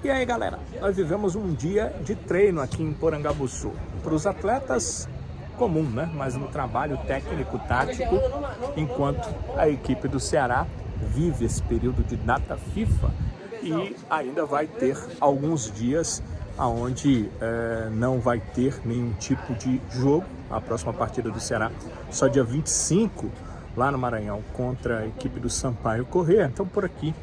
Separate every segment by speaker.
Speaker 1: E aí, galera, nós vivemos um dia de treino aqui em Porangabuçu. Para os atletas, comum, né? Mas no trabalho técnico-tático, enquanto a equipe do Ceará vive esse período de data FIFA e ainda vai ter alguns dias onde não vai ter nenhum tipo de jogo. A próxima partida do Ceará só dia 25, lá no Maranhão, contra a equipe do Sampaio Corrêa. Então, por aqui,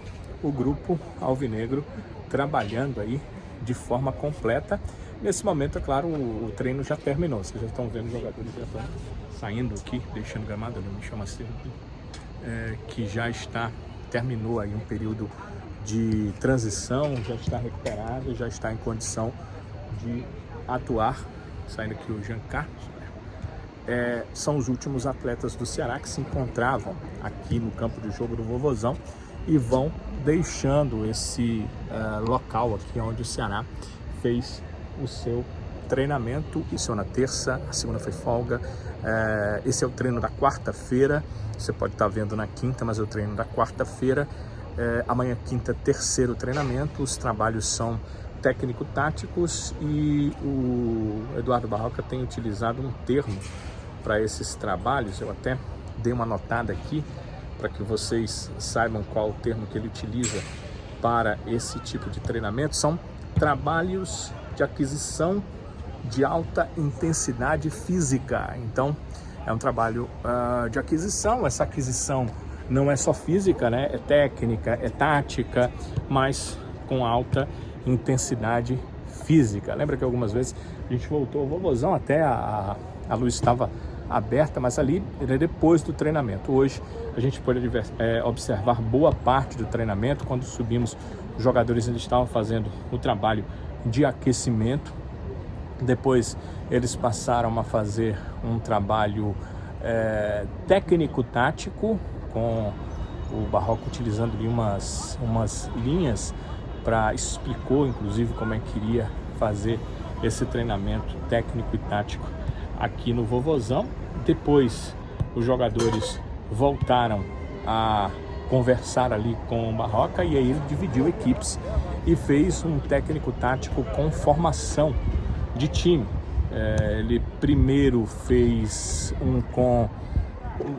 Speaker 1: o grupo alvinegro trabalhando aí de forma completa. Nesse momento, é claro, o treino já terminou. Vocês já estão vendo os jogadores já estão saindo aqui, deixando o gramado, não me chama assim, que já terminou aí um período de transição, já está recuperado, já está em condição de atuar. Saindo aqui o Jean Carlos. São os últimos atletas do Ceará que se encontravam aqui no campo de jogo do Vovozão e vão deixando esse local aqui onde o Ceará fez o seu treinamento. Isso na terça, a segunda foi folga. Esse é o treino da quarta-feira. Você pode estar vendo na quinta, mas é o treino da quarta-feira. Amanhã, quinta, terceiro treinamento. Os trabalhos são técnico-táticos e o Eduardo Barroca tem utilizado um termo para esses trabalhos. Eu até dei uma anotada aqui para que vocês saibam qual o termo que ele utiliza para esse tipo de treinamento. São trabalhos de aquisição de alta intensidade física. Então, é um trabalho de aquisição. Essa aquisição não é só física, né? É técnica, é tática, mas com alta intensidade física. Lembra que algumas vezes a gente voltou ao Vovozão, até a luz estava aberta, mas ali era depois do treinamento. Hoje a gente pode observar boa parte do treinamento. Quando subimos, os jogadores ainda estavam fazendo o trabalho de aquecimento. Depois eles passaram a fazer um trabalho técnico-tático, com o Barroca utilizando ali umas linhas explicou inclusive como é que iria fazer esse treinamento técnico e tático aqui no Vovozão. Depois os jogadores voltaram a conversar ali com o Barroca e aí ele dividiu equipes e fez um técnico tático com formação de time. Ele primeiro fez com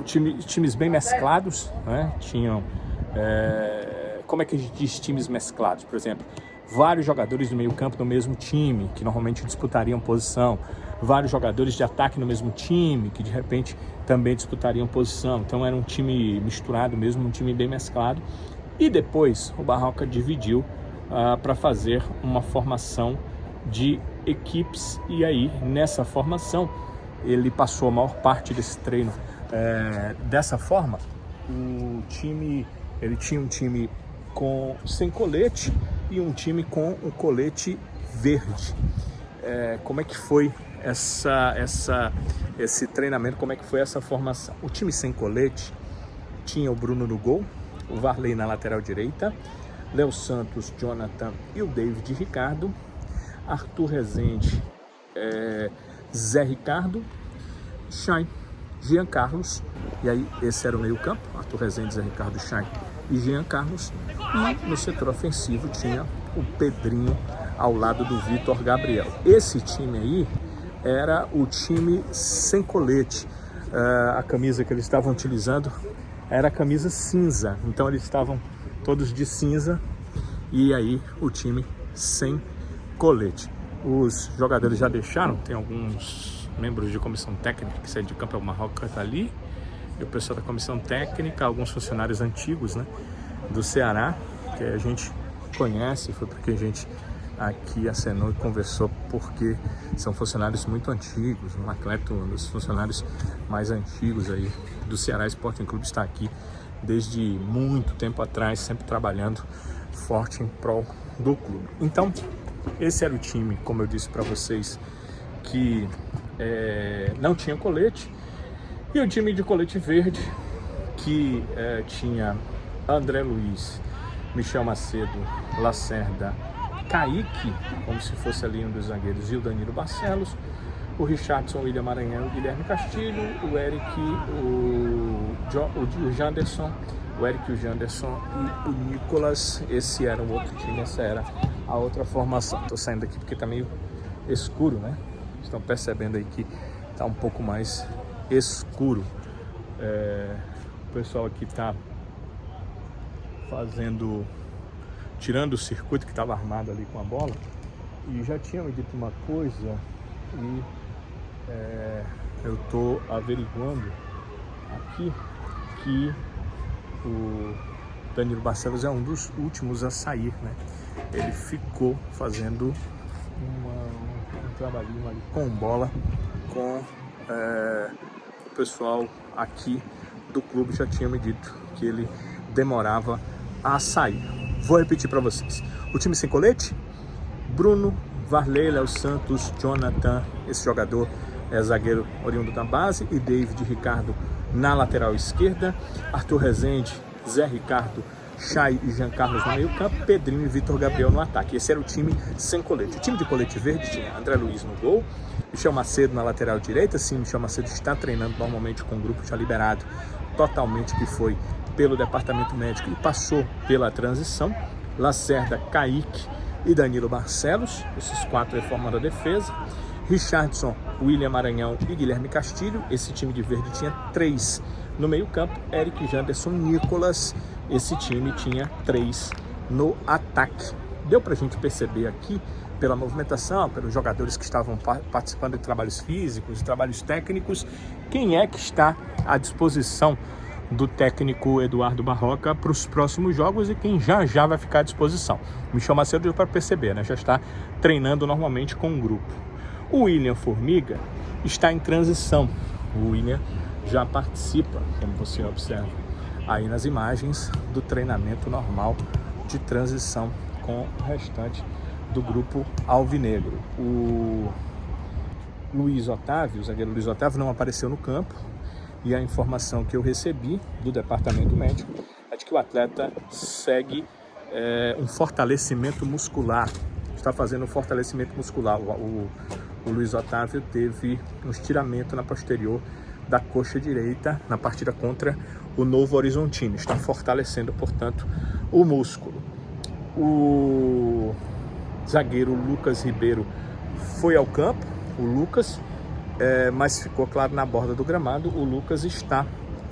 Speaker 1: times bem mesclados, né? Tinham como é que a gente diz times mesclados? Por exemplo, vários jogadores do meio campo no mesmo time, que normalmente disputariam posição. Vários jogadores de ataque no mesmo time, que de repente também disputariam posição. Então era um time misturado mesmo, um time bem mesclado. E depois o Barroca dividiu para fazer uma formação de equipes. E aí, nessa formação, ele passou a maior parte desse treino dessa forma. Ele tinha um time sem colete e um time com o colete verde. Como é que foi esse treinamento? Como é que foi essa formação? O time sem colete tinha o Bruno no gol, o Varley na lateral direita, Léo Santos, Jonathan e o David Ricardo, Arthur Rezende, Zé Ricardo, Chay, Jean Carlos, e aí esse era o meio campo, Arthur Rezende, Zé Ricardo, Chay e Jean Carlos. E no setor ofensivo tinha o Pedrinho ao lado do Vitor Gabriel. Esse time aí era o time sem colete. A camisa que eles estavam utilizando era a camisa cinza, então eles estavam todos de cinza e aí o time sem colete. Os jogadores já deixaram, tem alguns membros de comissão técnica que saíram de campo, o Barroca está ali, e o pessoal da comissão técnica, alguns funcionários antigos, né, do Ceará, que a gente conhece, foi porque a gente aqui acenou e conversou, porque são funcionários muito antigos. Um atleta, um dos funcionários mais antigos aí do Ceará Sporting Clube, está aqui desde muito tempo atrás, sempre trabalhando forte em prol do clube. Então, esse era o time, como eu disse para vocês, que não tinha colete, e o time de colete verde, que tinha André Luiz, Michel Macedo, Lacerda, Kaique, como se fosse ali um dos zagueiros, e o Danilo Barcelos, o Richardson, o William Maranhão, o Guilherme Castilho, o Eric, o Janderson, o Janderson e o Nicolas. Esse era o outro time, essa era a outra formação. Estou saindo aqui porque está meio escuro, né? Estão percebendo aí que está um pouco mais escuro. O pessoal aqui está tirando o circuito que estava armado ali com a bola, e já tinha me dito uma coisa, e eu estou averiguando aqui que o Danilo Barcelos é um dos últimos a sair, né? Ele ficou fazendo um trabalhinho ali com bola com o pessoal aqui do clube. Já tinha me dito que ele demorava a sair. Vou repetir para vocês: o time sem colete: Bruno, Varley, Léo Santos, Jonathan, esse jogador é zagueiro oriundo da base, e David Ricardo na lateral esquerda, Arthur Rezende, Zé Ricardo, Chay e Jean Carlos no meio campo, Pedrinho e Vitor Gabriel no ataque. Esse era o time sem colete. O time de colete verde tinha André Luiz no gol, Michel Macedo na lateral direita. Sim, Michel Macedo está treinando normalmente com o grupo já liberado totalmente, que foi pelo departamento médico e passou pela transição. Lacerda, Kaique e Danilo Barcelos, esses 4 reformando a defesa. Richardson, William Maranhão e Guilherme Castilho. Esse time de verde tinha 3 no meio campo. Eric, Janderson, Nicolas. Esse time tinha 3 no ataque. Deu pra gente perceber aqui, pela movimentação, pelos jogadores que estavam participando de trabalhos físicos, trabalhos técnicos, quem é que está à disposição do técnico Eduardo Barroca para os próximos jogos e quem já vai ficar à disposição. Michel Macedo deu para perceber, né? Já está treinando normalmente com um grupo. O William Formiga está em transição. O William já participa, como você observa aí nas imagens, do treinamento normal de transição com o restante do grupo alvinegro. O Luiz Otávio, o zagueiro Luiz Otávio, não apareceu no campo, e a informação que eu recebi do departamento médico é de que o atleta segue um fortalecimento muscular, está fazendo um fortalecimento muscular. O Luiz Otávio teve um estiramento na posterior da coxa direita na partida contra o Novo Horizontino, está fortalecendo, portanto, o músculo. O zagueiro Lucas Ribeiro foi ao campo, o Lucas, mas ficou claro na borda do gramado. O Lucas está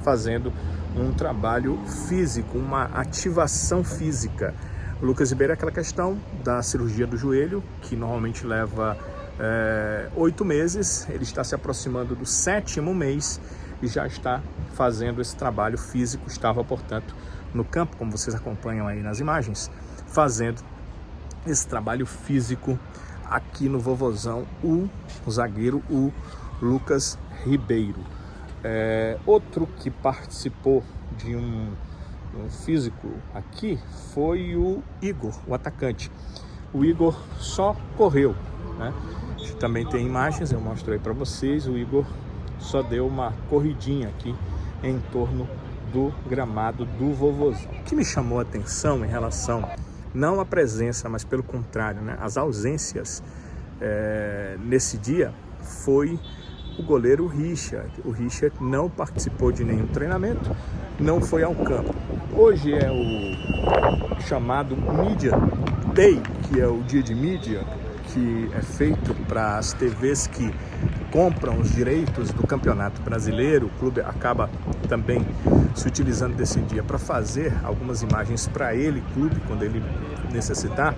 Speaker 1: fazendo um trabalho físico, uma ativação física. O Lucas Ribeiro é aquela questão da cirurgia do joelho, que normalmente leva 8 meses, ele está se aproximando do 7º mês e já está fazendo esse trabalho físico. Estava, portanto, no campo, como vocês acompanham aí nas imagens, fazendo esse trabalho físico aqui no Vovozão, o zagueiro, o Lucas Ribeiro. Outro que participou de um físico aqui foi o Igor, o atacante. O Igor só correu, né? Também tem imagens, eu mostro aí para vocês. O Igor só deu uma corridinha aqui em torno do gramado do Vovozão. O que me chamou a atenção em relação, não a presença, mas pelo contrário, né, as ausências nesse dia, foi o goleiro Richard. O Richard não participou de nenhum treinamento, não foi ao campo. Hoje é o chamado Media Day, que é o dia de mídia, que é feito para as TVs que compram os direitos do Campeonato Brasileiro. O clube acaba também se utilizando desse dia para fazer algumas imagens para ele, clube, quando ele necessitar.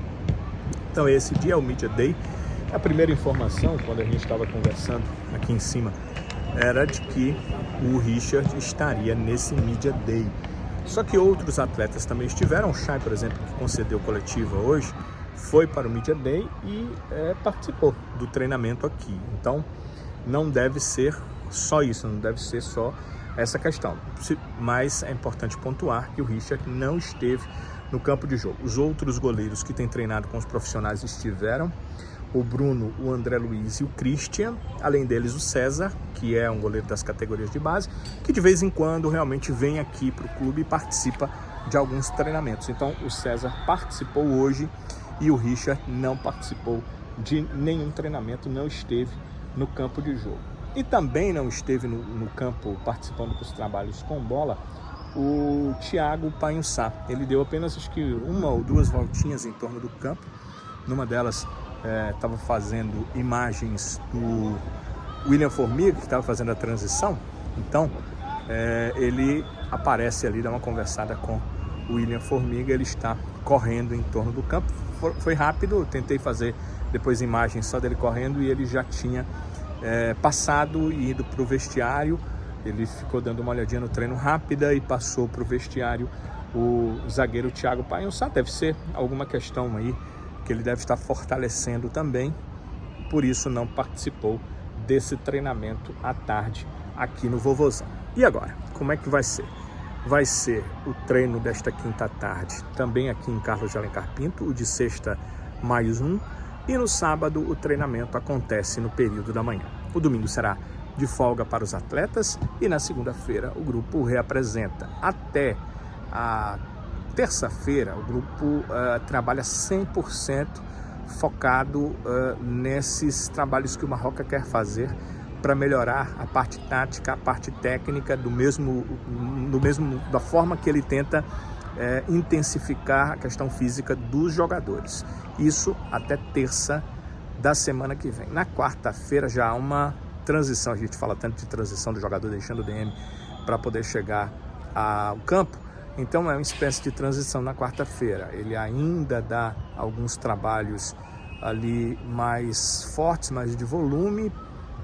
Speaker 1: Então esse dia é o Media Day. A primeira informação, quando a gente estava conversando aqui em cima, era de que o Richard estaria nesse Media Day. Só que outros atletas também estiveram. O Chay, por exemplo, que concedeu coletiva hoje, foi para o Media Day e participou do treinamento aqui. Então não deve ser só isso, não deve ser só essa questão. Mas é importante pontuar que o Richard não esteve no campo de jogo. Os outros goleiros que têm treinado com os profissionais estiveram: o Bruno, o André Luiz e o Christian. Além deles, o César, que é um goleiro das categorias de base, que de vez em quando realmente vem aqui para o clube e participa de alguns treinamentos. Então o César participou hoje e o Richard não participou de nenhum treinamento, não esteve no campo de jogo. E também não esteve no campo participando dos trabalhos com bola o Thiago Panhussá. Ele deu apenas, acho que 1 ou 2 voltinhas em torno do campo Numa delas estava fazendo imagens do William Formiga, que estava fazendo a transição. Então ele aparece ali, dá uma conversada com o William Formiga. Ele está correndo em torno do campo. Foi rápido, eu tentei fazer depois imagens só dele correndo e ele já tinha passado e ido para o vestiário. Ele ficou dando uma olhadinha no treino rápida e passou para o vestiário. O zagueiro Thiago Painhoçá, deve ser alguma questão aí que ele deve estar fortalecendo também, por isso não participou desse treinamento à tarde aqui no Vovozão. E agora, como é que vai ser? Vai ser o treino desta quinta tarde, também aqui em Carlos de Alencar Pinto, o de sexta mais um, e no sábado o treinamento acontece no período da manhã. O domingo será de folga para os atletas e na segunda-feira o grupo reapresenta. Até a terça-feira o grupo trabalha 100% focado nesses trabalhos que o Marroca quer fazer para melhorar a parte tática, a parte técnica, da forma que ele tenta intensificar a questão física dos jogadores. Isso até terça da semana que vem. Na quarta-feira já há uma transição, a gente fala tanto de transição do jogador deixando o DM para poder chegar ao campo. Então é uma espécie de transição na quarta-feira. Ele ainda dá alguns trabalhos ali mais fortes, mais de volume,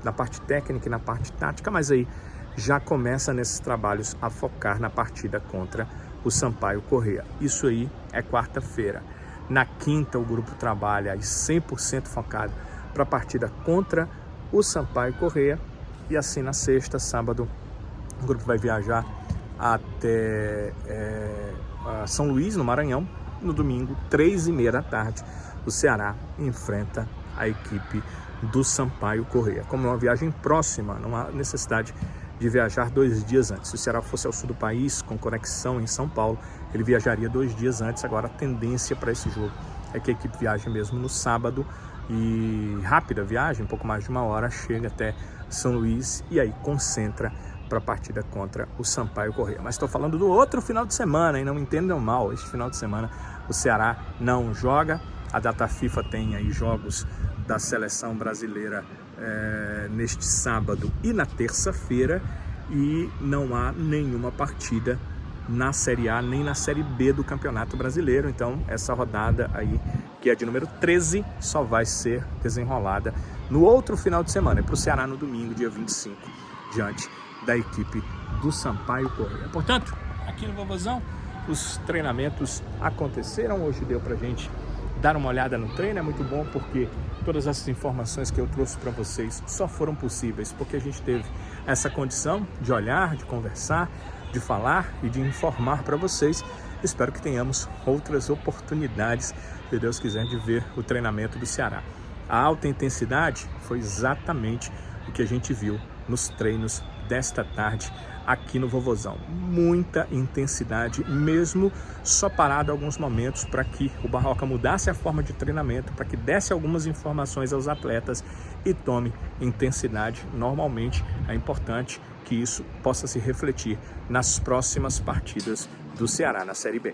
Speaker 1: na parte técnica e na parte tática, mas aí já começa nesses trabalhos a focar na partida contra o Sampaio Corrêa. Isso aí é quarta-feira. Na quinta o grupo trabalha 100% focado para a partida contra o Sampaio Corrêa. E assim na sexta, sábado, o grupo vai viajar até São Luís, no Maranhão. No domingo, 3h30 da tarde, o Ceará enfrenta a equipe do Sampaio Corrêa. Como é uma viagem próxima, não há necessidade de viajar 2 dias antes. Se o Ceará fosse ao sul do país, com conexão em São Paulo, ele viajaria 2 dias antes. Agora a tendência para esse jogo é que a equipe viaje mesmo no sábado, e rápida viagem, um pouco mais de 1 hora, chega até São Luís e aí concentra para a partida contra o Sampaio Corrêa. Mas estou falando do outro final de semana, e não me entendam mal, este final de semana o Ceará não joga. A data FIFA tem aí jogos da seleção brasileira neste sábado e na terça-feira, e não há nenhuma partida na Série A nem na Série B do Campeonato Brasileiro. Então essa rodada aí, que é de número 13, só vai ser desenrolada no outro final de semana, para o Ceará no domingo, dia 25, diante da equipe do Sampaio Corrêa. Portanto, aqui no Vovozão, os treinamentos aconteceram. Hoje deu pra gente dar uma olhada no treino. É muito bom porque todas essas informações que eu trouxe para vocês só foram possíveis porque a gente teve essa condição de olhar, de conversar, de falar e de informar para vocês. Espero que tenhamos outras oportunidades, se Deus quiser, de ver o treinamento do Ceará. A alta intensidade foi exatamente o que a gente viu nos treinos desta tarde aqui no Vovozão. Muita intensidade mesmo, só parado alguns momentos para que o Marroca mudasse a forma de treinamento, para que desse algumas informações aos atletas e tome intensidade. Normalmente é importante que isso possa se refletir nas próximas partidas do Ceará na Série B.